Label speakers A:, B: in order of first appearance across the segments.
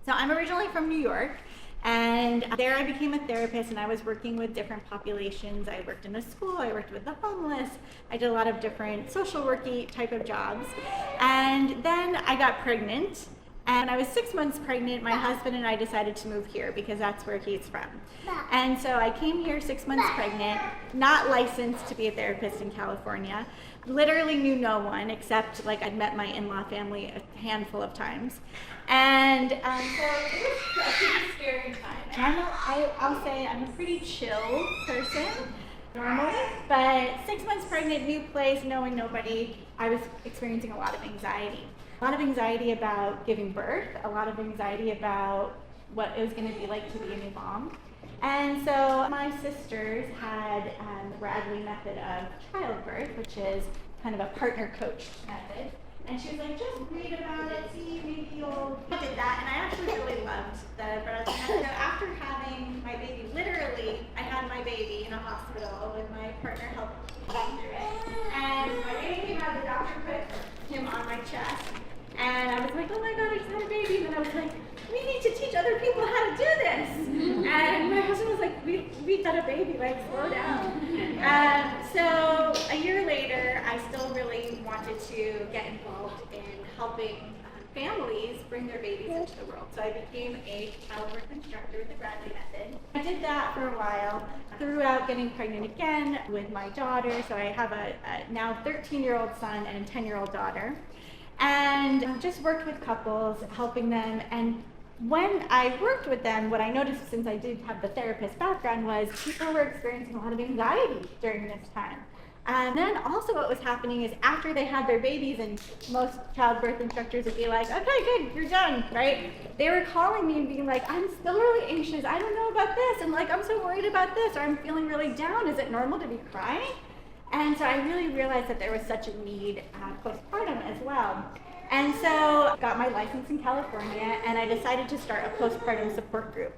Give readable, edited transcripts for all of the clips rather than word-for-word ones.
A: So I'm originally from New York, and there I became a therapist, and I was working with different populations. I worked in a school, I worked with the homeless, I did a lot of different social worky type of jobs. And then I got pregnant, and I was 6 months pregnant. My husband and I decided to move here because that's where he's from. And so I came here 6 months pregnant, not licensed to be a therapist in California. Literally knew no one except like I'd met my in-law family a handful of times. And so it was a pretty scary time. And I'll say I'm a pretty chill person normally, but 6 months pregnant, new place, knowing nobody, I was experiencing a lot of anxiety. A lot of anxiety about giving birth, a lot of anxiety about what it was going to be like to be a new mom. And so my sisters had the Bradley method of childbirth, which is kind of a partner coached method. And she was like, just read about it, see, maybe you'll... I did that, and I actually really loved the Bradley method. So after having my baby, literally, I had my baby in a hospital with my partner helping me through it. And my baby came out, the doctor put him on my chest. And I was like, oh my God, I just had a baby. And then I was like, we need to teach other people how to do this. And my husband was like, we had a baby, like, slow down. So a year later, I still really wanted to get involved in helping families bring their babies into the world. So I became a childbirth instructor with the Bradley method. I did that for a while, throughout getting pregnant again with my daughter. So I have a now 13-year-old son and a 10-year-old daughter. And just worked with couples, helping them. And when I worked with them, what I noticed, since I did have the therapist background, was people were experiencing a lot of anxiety during this time. And then also what was happening is after they had their babies, and most childbirth instructors would be like, okay, good, you're done, right? They were calling me and being like, I'm still really anxious, I don't know about this, and like, I'm so worried about this, or I'm feeling really down, is it normal to be crying? And so I really realized that there was such a need postpartum as well. And so I got my license in California, and I decided to start a postpartum support group.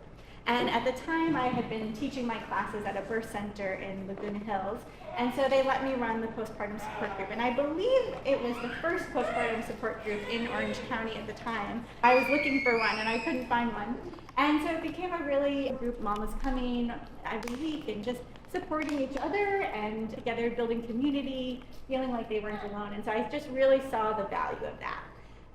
A: And at the time, I had been teaching my classes at a birth center in Laguna Hills, and so they let me run the postpartum support group. And I believe it was the first postpartum support group in Orange County at the time. I was looking for one, and I couldn't find one. And so it became a really group, mamas coming every week and just supporting each other and together building community, feeling like they weren't alone. And so I just really saw the value of that.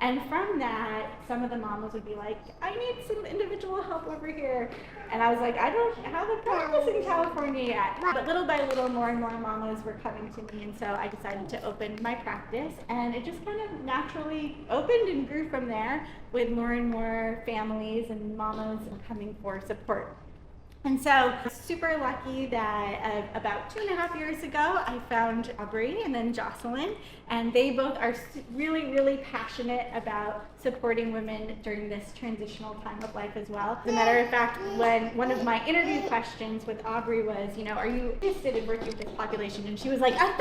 A: And from that, some of the mamas would be like, I need some individual help over here. And I was like, I don't have a practice in California yet. But little by little, more and more mamas were coming to me. And so I decided to open my practice. And it just kind of naturally opened and grew from there, with more and more families and mamas coming for support. And so super lucky that about 2.5 years ago, I found Aubrey and then Jocelyn, and they both are really, really passionate about supporting women during this transitional time of life as well. As a matter of fact, when one of my interview questions with Aubrey was, are you interested in working with this population? And she was like, 1,000%,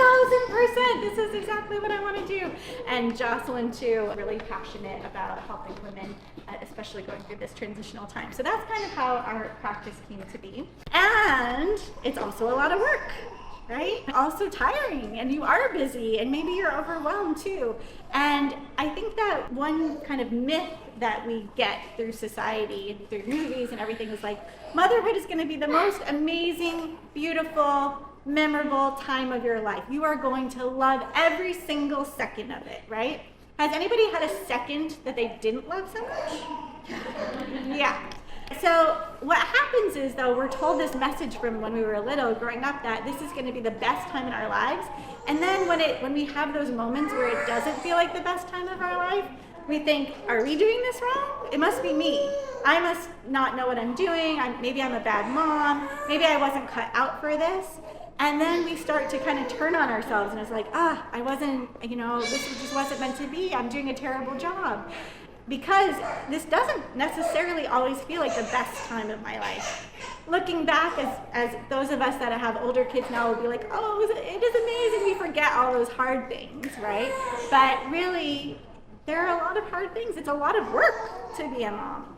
A: this is exactly what I want to do. And Jocelyn too, really passionate about helping women, especially going through this transitional time. So that's kind of how our practice came to be. And it's also a lot of work, right? Also tiring, and you are busy, and maybe you're overwhelmed too. And I think that one kind of myth that we get through society, through movies and everything, is like, motherhood is going to be the most amazing, beautiful, memorable time of your life. You are going to love every single second of it, right? Has anybody had a second that they didn't love so much? Yeah. So what happens is, though, we're told this message from when we were little, growing up, that this is going to be the best time in our lives. And then when we have those moments where it doesn't feel like the best time of our life, we think, are we doing this wrong? It must be me. I must not know what I'm doing. Maybe I'm a bad mom. Maybe I wasn't cut out for this. And then we start to kind of turn on ourselves, and it's like, I wasn't, this just wasn't meant to be. I'm doing a terrible job. Because this doesn't necessarily always feel like the best time of my life. Looking back, as those of us that have older kids now will be like, it is amazing, we forget all those hard things, right? But really, there are a lot of hard things. It's a lot of work to be a mom.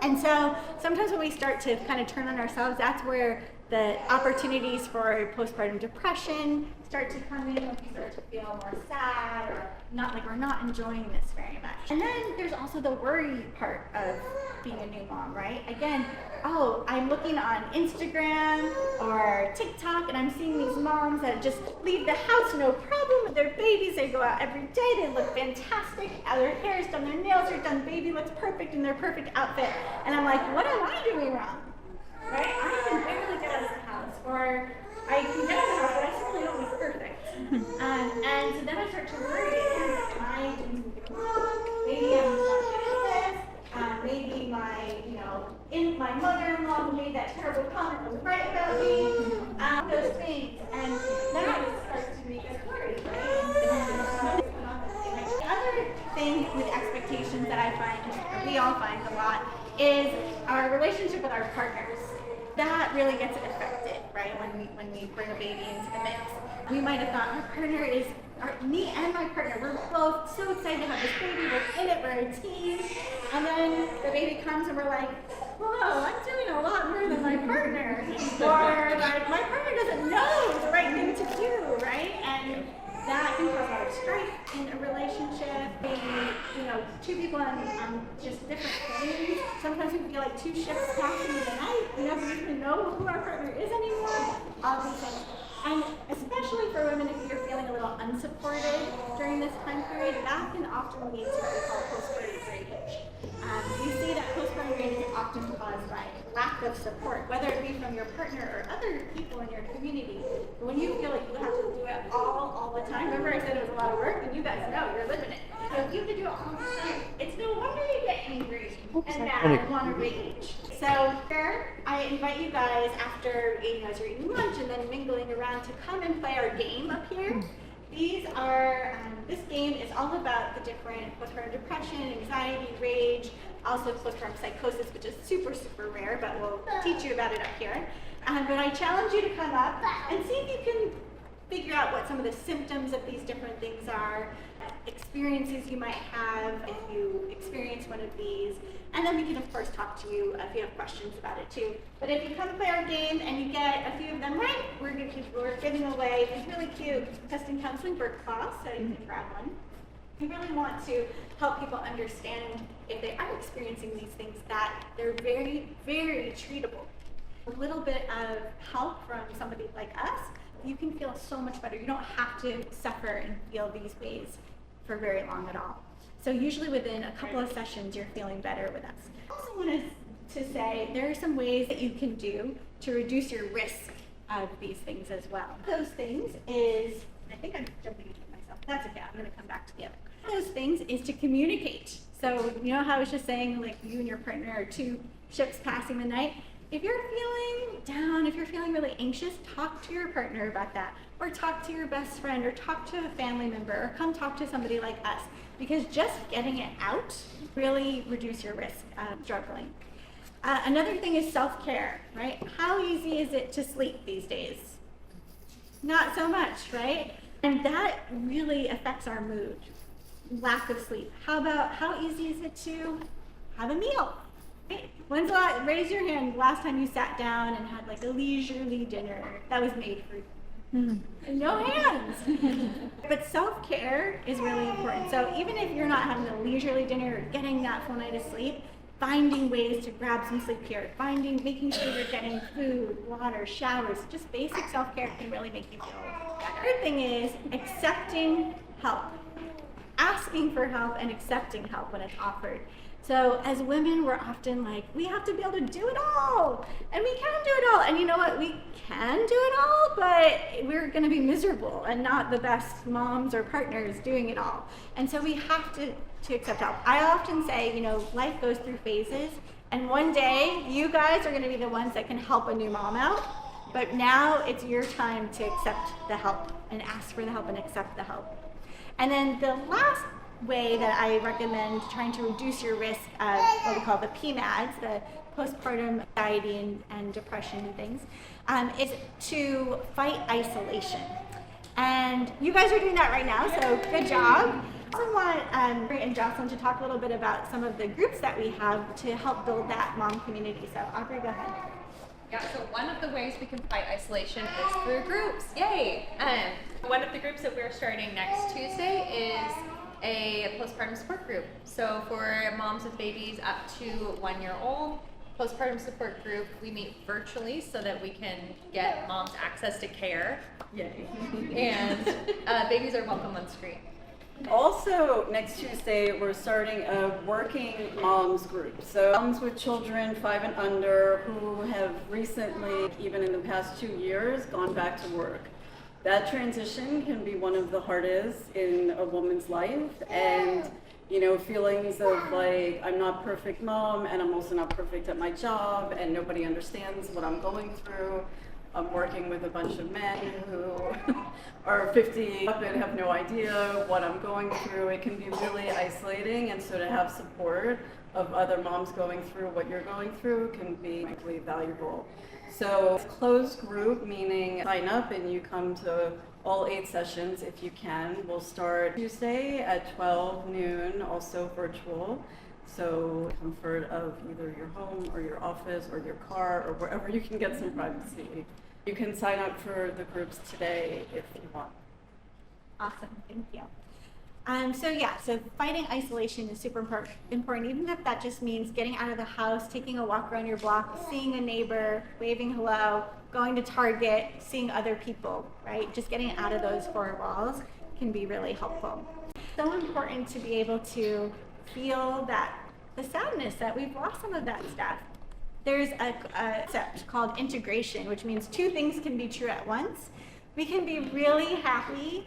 A: And so sometimes when we start to kind of turn on ourselves, that's where the opportunities for postpartum depression start to come in when we start to feel more sad or not like we're not enjoying this very much. And then there's also the worry part of being a new mom, right? Again, oh, I'm looking on Instagram or TikTok and I'm seeing these moms that just leave the house no problem with their babies. They go out every day, they look fantastic, their hair is done, their nails are done, baby looks perfect in their perfect outfit. And I'm like, what am I doing wrong? Right? I can barely get out of the house, or I can get out of the house, but I certainly don't look perfect. And so then I start to worry, am I doing something wrong? Maybe I'm not doing this. Maybe my mother-in-law who made that terrible comment was right about me. Those things, and that starts to make us worried, right? The other thing with expectations that I find, we all find a lot, is our relationship with our partners. That really gets affected, right, when we bring a baby into the mix. We might have thought me and my partner, we're both so excited to have this baby, we're in it, we're a team, and then the baby comes and we're like, whoa, I'm doing a lot more than my partner, or like my partner doesn't know the right thing to do, right? And that can cause a lot of strife in a relationship. Maybe, two people on just different things. Sometimes we feel like two ships passing in the night. We don't even know who our partner is anymore. All these things. And especially for women, if you're feeling a little unsupported during this time period, that can often lead to what we call postpartum rage. We see that postpartum rage is often caused by lack of support, whether it be from your partner or other people in your community. But when you feel like you have to do it all the time, remember I said it was a lot of work, and you guys know you're living it. So if you have to do it all the time, it's no wonder you get angry and mad and want to rage. So here, I invite you guys after, as you're eating lunch and then mingling around, to come and play our game up here. These are, this game is all about the different postpartum depression, anxiety, rage, also postpartum psychosis, which is super, super rare, but we'll teach you about it up here. But I challenge you to come up and see if you can figure out what some of the symptoms of these different things are, experiences you might have if you experience one of these, and then we can of course talk to you if you have questions about it too. But if you come play our game and you get a few of them right, we're giving away these really cute testing counseling work cloths, so you can grab one. We really want to help people understand if they are experiencing these things that they're very, very treatable. A little bit of help from somebody like us, you can feel so much better. You don't have to suffer and feel these ways for very long at all. So usually within a couple of sessions, you're feeling better with us. I also want to say there are some ways that you can do to reduce your risk of these things as well. Those things is, I think I'm jumping into it myself. That's okay, I'm gonna come back to the other. Those things is to communicate. So you know how I was just saying, like you and your partner are two ships passing the night? If you're feeling down, if you're feeling really anxious, talk to your partner about that, or talk to your best friend, or talk to a family member, or come talk to somebody like us, because just getting it out really reduce your risk of struggling. Another thing is self-care, right? How easy is it to sleep these days? Not so much, right? And that really affects our mood, lack of sleep. How easy is it to have a meal? When's raise your hand last time you sat down and had like a leisurely dinner that was made for you? No hands. But self-care is really important. So even if you're not having a leisurely dinner or getting that full night of sleep, finding ways to grab some sleep here, making sure you're getting food, water, showers, just basic self-care can really make you feel better. The third thing is accepting help. Asking for help and accepting help when it's offered. So as women, we're often like, we have to be able to do it all, and we can do it all. And you know what? We can do it all, but we're going to be miserable and not the best moms or partners doing it all. And so we have to accept help. I often say, life goes through phases, and one day you guys are going to be the ones that can help a new mom out. But now it's your time to accept the help and ask for the help and accept the help. And then the last way that I recommend trying to reduce your risk of what we call the PMADs, the postpartum anxiety and depression and things, is to fight isolation. And you guys are doing that right now, so good job. I also want Aubrey and Jocelyn to talk a little bit about some of the groups that we have to help build that mom community. So Aubrey, go ahead.
B: Yeah, so one of the ways we can fight isolation is through groups. Yay! One of the groups that we're starting next Tuesday is a postpartum support group. So for moms with babies up to 1 year old, postpartum support group, we meet virtually so that we can get moms access to care. Yay. And babies are welcome on screen.
C: Also, next Tuesday, we're starting a working moms group. So moms with children 5 and under who have recently, even in the past 2 years, gone back to work. That transition can be one of the hardest in a woman's life, and feelings of like, I'm not perfect mom, and I'm also not perfect at my job, and nobody understands what I'm going through. I'm working with a bunch of men who are 50 up and have no idea what I'm going through. It can be really isolating, and so to have support of other moms going through what you're going through can be really valuable. So closed group, meaning sign up and you come to all 8 sessions if you can. We'll start Tuesday at 12 noon, also virtual. So comfort of either your home or your office or your car or wherever you can get some privacy. You can sign up for the groups today if you want.
A: Awesome, thank you. So fighting isolation is super important, even if that just means getting out of the house, taking a walk around your block, seeing a neighbor, waving hello, going to Target, seeing other people, right? Just getting out of those 4 walls can be really helpful. So important to be able to feel the sadness that we've lost some of that stuff. There's a concept called integration, which means 2 things can be true at once. We can be really happy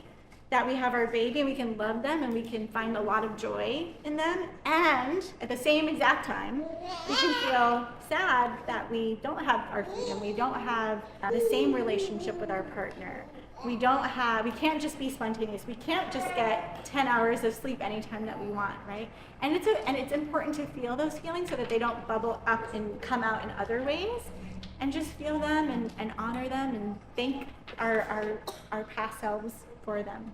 A: that we have our baby and we can love them and we can find a lot of joy in them, and at the same exact time we can feel sad that we don't have our freedom, we don't have the same relationship with our partner, we can't just be spontaneous, we can't just get 10 hours of sleep anytime that we want, right? And it's important to feel those feelings so that they don't bubble up and come out in other ways, and just feel them and honor them and thank our past selves for them.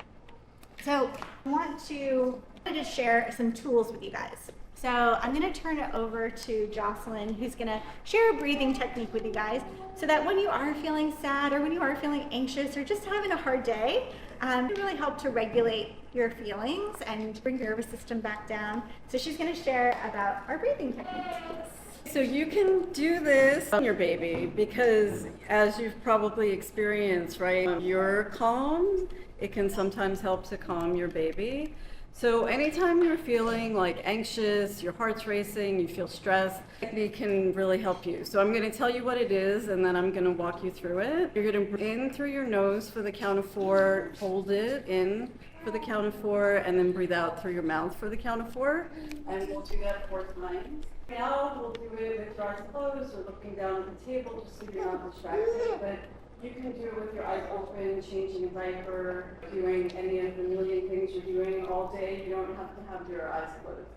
A: So I want to share some tools with you guys. So I'm going to turn it over to Jocelyn, who's going to share a breathing technique with you guys so that when you are feeling sad or when you are feeling anxious or just having a hard day, it can really help to regulate your feelings and bring your nervous system back down. So she's going to share about our breathing techniques.
C: So you can do this on your baby because, as you've probably experienced, right, you're calm. It can sometimes help to calm your baby. So anytime you're feeling like anxious, your heart's racing, you feel stressed, it can really help you. So I'm going to tell you what it is, and then I'm going to walk you through it. You're going to breathe in through your nose for the count of 4, hold it in for the count of 4, and then breathe out through your mouth for the count of 4. And we'll do that 4 times. Now we'll do it with your eyes closed or looking down at the table just so you're not distracted. But you can do it with your eyes open, changing a diaper, doing any of the million things you're doing all day. You don't have to have your eyes closed.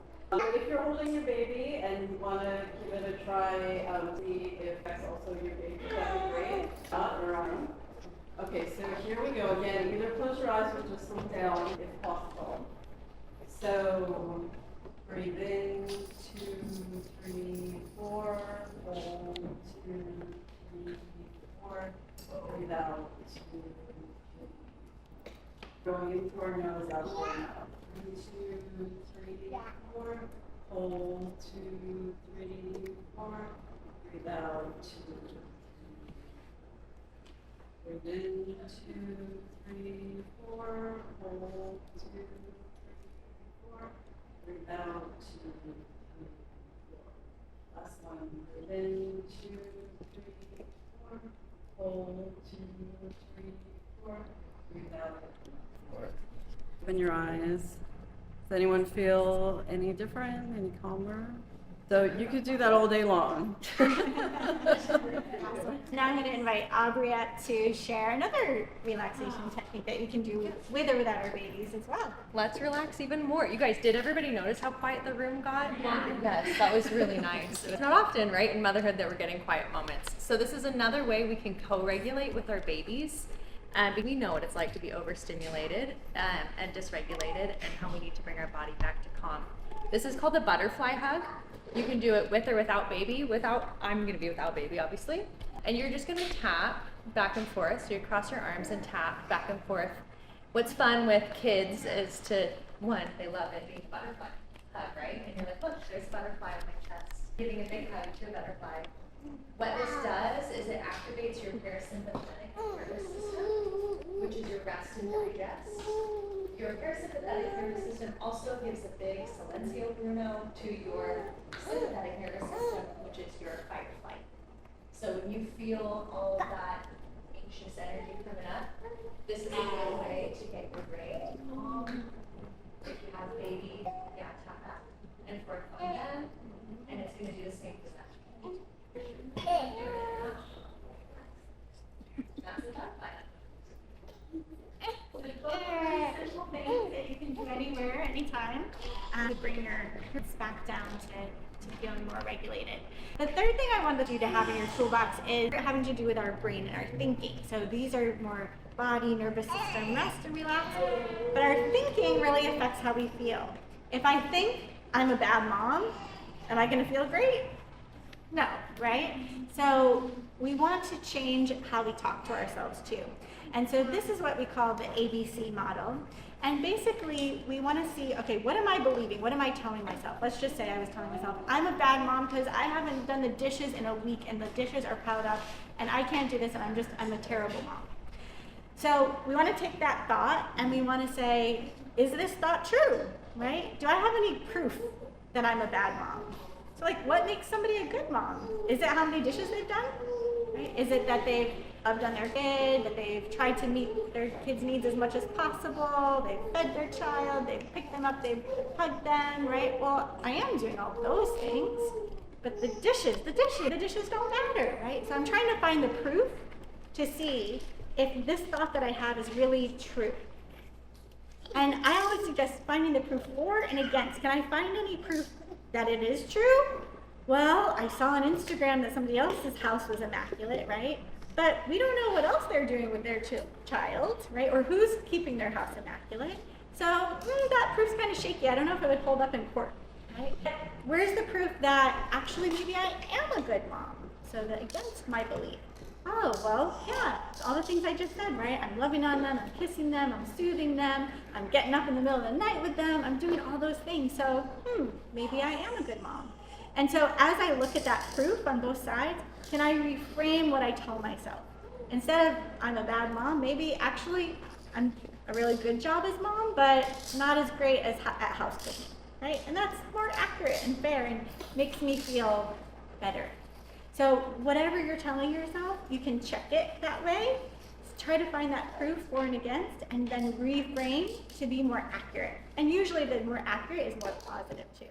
C: If you're holding your baby and you want to give it a try, see if that's also your baby, that'd be great. Okay, so here we go again. Either close your eyes or just look down if possible. So breathe in, 2, 3, 4, hold, 2, 3, 4, breathe out, 2, 3. Going in through our nose, out through our mouth. 2, 3, 4, hold, 2, 3, 4, breathe out, 2. Breathe in, 2, 3, 4, hold, 2, 3, 4. Breathe out, 2, 3, 4. Last one. Breathe in, 2, 3, 4. Hold, 2, 3, 4. Breathe out, 4. Open your eyes. Does anyone feel any different, any calmer? So you could do that all day long.
A: Now I'm going to invite Aubriette to share another relaxation technique that you can do with or without our babies as well.
B: Let's relax even more. You guys, did everybody notice how quiet the room got? Yes, that was really nice. It's not often, right, in motherhood that we're getting quiet moments. So this is another way we can co-regulate with our babies. We know what it's like to be overstimulated and dysregulated, and how we need to bring our body back to calm. This is called the butterfly hug. You can do it with or without baby. I'm going to be without baby, obviously. And you're just gonna tap back and forth. So you cross your arms and tap back and forth. What's fun with kids is to, one, they love it being butterfly hug, right? And you're like, look, there's a butterfly on my chest. Giving a big hug to a butterfly. What this does is it activates your parasympathetic nervous system, which is your rest and digest. Your parasympathetic nervous system also gives a big silencio bruno to your sympathetic nervous system, which is your fight or flight. So when you feel all of that anxious energy coming up, this is a good way to get your brain calm. If you have a baby, yeah, tap that. And for a fun dad, and it's going to do the same for that. That's the butterfly.
A: Simple things that you can do anywhere, anytime, to bring your hips back down to feeling more regulated. The third thing I wanted you to have in your toolbox is having to do with our brain and our thinking. So these are more body, nervous system, rest and relax, but our thinking really affects how we feel. If I think I'm a bad mom, am I going to feel great? No, right? So we want to change how we talk to ourselves too. And so this is what we call the ABC model. And basically, we want to see, okay, what am I believing? What am I telling myself? Let's just say I was telling myself, I'm a bad mom because I haven't done the dishes in a week and the dishes are piled up and I can't do this and I'm a terrible mom. So we want to take that thought and we want to say, is this thought true, right? Do I have any proof that I'm a bad mom? So like, what makes somebody a good mom? Is it how many dishes they've done? Right? Is it that they've loved on their kid, that they've tried to meet their kids' needs as much as possible, they've fed their child, they've picked them up, they've hugged them, right? Well, I am doing all those things, but the dishes don't matter, right? So I'm trying to find the proof to see if this thought that I have is really true. And I always suggest finding the proof for and against. Can I find any proof that it is true? Well, I saw on Instagram that somebody else's house was immaculate, right? But we don't know what else they're doing with their child, right? Or who's keeping their house immaculate. So that proof's kind of shaky. I don't know if it would hold up in court, right? But where's the proof that actually maybe I am a good mom? So that against my belief. Oh, well, yeah, all the things I just said, right? I'm loving on them, I'm kissing them, I'm soothing them, I'm getting up in the middle of the night with them, I'm doing all those things. So, maybe I am a good mom. And so as I look at that proof on both sides, can I reframe what I tell myself? Instead of I'm a bad mom, maybe actually I'm a really good job as mom, but not as great as at house cooking, right? And that's more accurate and fair and makes me feel better. So whatever you're telling yourself, you can check it that way. Try to find that proof for and against, and then reframe to be more accurate. And usually the more accurate is more positive too.